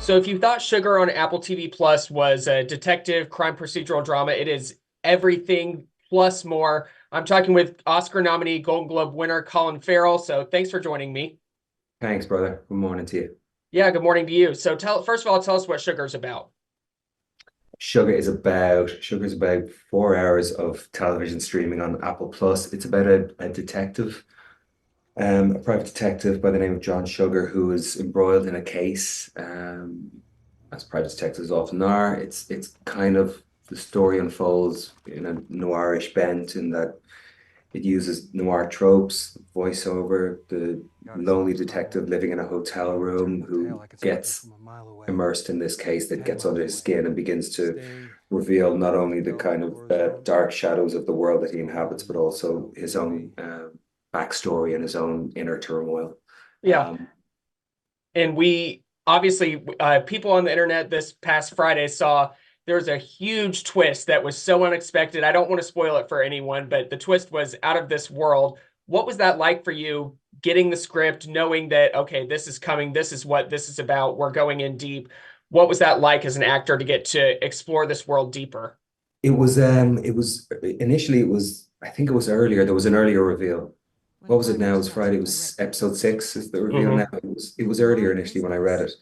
So if you thought Sugar on Apple TV Plus was a detective crime procedural drama, it is everything plus more. I'm talking with Oscar nominee, Golden Globe winner Colin Farrell. So thanks for joining me. Thanks, brother. Good morning to you. Yeah, good morning to you. So first of all, tell us what Sugar's about. Sugar's about 4 hours of television streaming on Apple Plus. It's about a detective, a private detective by the name of John Sugar, who is embroiled in a case, as private detectives often are. It's kind of the story unfolds in a noirish bent in that it uses noir tropes, voiceover, the lonely detective living in a hotel room who gets immersed in this case that gets under his skin and begins to reveal not only the kind of dark shadows of the world that he inhabits, but also his own backstory and his own inner turmoil. Yeah, Um, and we obviously people on the internet this past Friday saw there's a huge twist that was so unexpected. I don't want to spoil it for anyone, but the twist was out of this world. What was that like for you getting the script, knowing that, okay, this is coming, this is what this is about, we're going in deep? What was that like as an actor to get to explore this world deeper? it was initially it was I think it was earlier. There was an earlier reveal. What was it now? It was Friday. It was episode 6 is the reveal now. Hmm. It was earlier initially when I read it.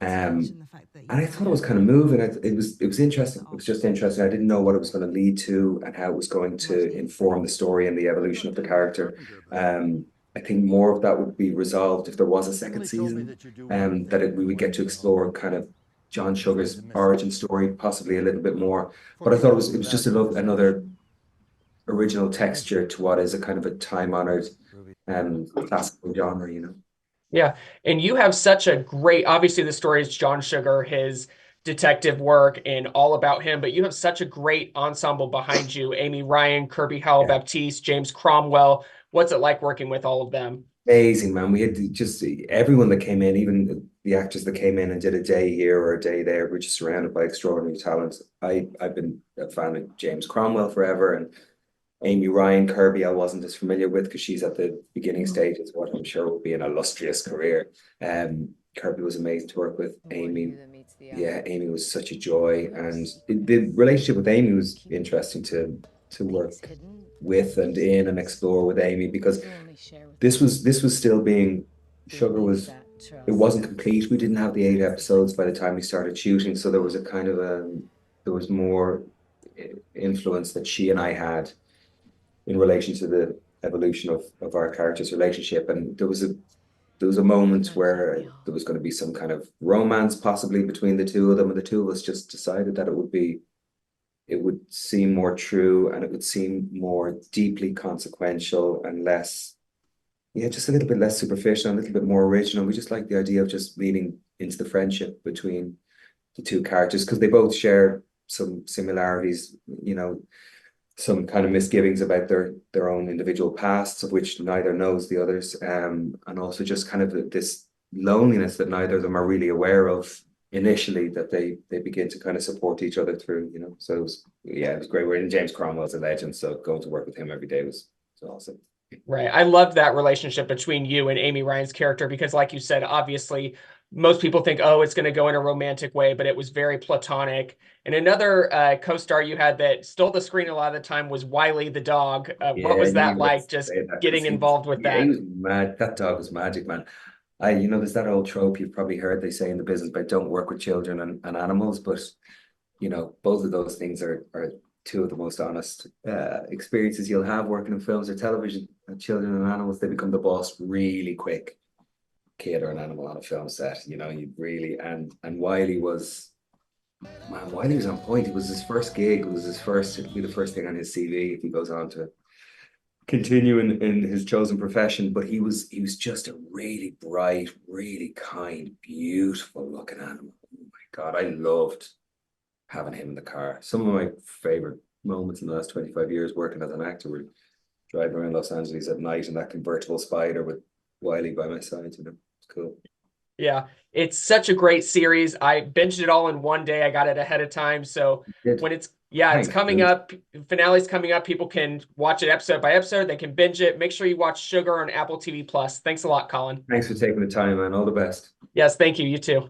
And I thought it was kind of moving. It was interesting. It was just interesting. I didn't know what it was going to lead to and how it was going to inform the story and the evolution of the character. I think more of that would be resolved if there was a second season, we would get to explore kind of John Sugar's origin story, possibly a little bit more. But I thought it was just another original texture to what is a kind of a time-honored classical genre. Yeah. And you have such a great, obviously, the story is John Sugar, his detective work, and all about him, but you have such a great ensemble behind you. Amy Ryan, Kirby Howell Yeah. Baptiste, James Cromwell. What's it like working with all of them? Amazing, man. We had just everyone that came in, even the actors that came in and did a day here or a day there. We're just surrounded by extraordinary talent. I've been a fan of James Cromwell forever, and Amy Ryan, Kirby, I wasn't as familiar with because she's at the beginning stages of what I'm sure will be an illustrious career. Kirby was amazing to work with. Amy, yeah, Amy was such a joy, and the relationship with Amy was interesting to work with and in and explore with Amy because this was still being Sugar was it wasn't complete. We didn't have the 8 episodes by the time we started shooting, so there was a kind of there was more influence that she and I had in relation to the evolution of our characters' relationship. And there was a moment where there was going to be some kind of romance possibly between the two of them, and the two of us just decided that it would seem more true and it would seem more deeply consequential and less, yeah, just a little bit less superficial, a little bit more original. We just like the idea of just leaning into the friendship between the two characters because they both share some similarities, some kind of misgivings about their own individual pasts, of which neither knows the others, and also just kind of this loneliness that neither of them are really aware of initially that they begin to kind of support each other through. So it was great. We're in James Cromwell's a legend, so going to work with him every day was awesome. Right. I love that relationship between you and Amy Ryan's character because, like you said, obviously, most people think, oh, it's going to go in a romantic way, but it was very platonic. And another co-star you had that stole the screen a lot of the time was Wiley the dog. What Yeah, I was knew that you were going to like, just say that because getting involved with yeah, he that? was mad. That dog was magic, man. There's that old trope you've probably heard they say in the business about don't work with children and animals, but both of those things are two of the most honest experiences you'll have working in films or television. Children and animals, they become the boss really quick. Kid or an animal on a film set, you really and Wiley was on point. It was his first gig. It'll be the first thing on his CV if he goes on to continue in his chosen profession. But he was just a really bright, really kind, beautiful looking animal. Oh my God, I loved having him in the car. Some of my favorite moments in the last 25 years working as an actor were driving around Los Angeles at night in that convertible Spider with Wiley by my side. It's cool. Yeah, it's such a great series. I binged it all in one day. I got it ahead of time. So Good. when it's Thanks, coming dude. up, finale's coming up. People can watch it episode by episode. They can binge it. Make sure you watch Sugar on Apple TV Plus. Thanks a lot, Colin. Thanks for taking the time, man. All the best. Yes, thank you. You too.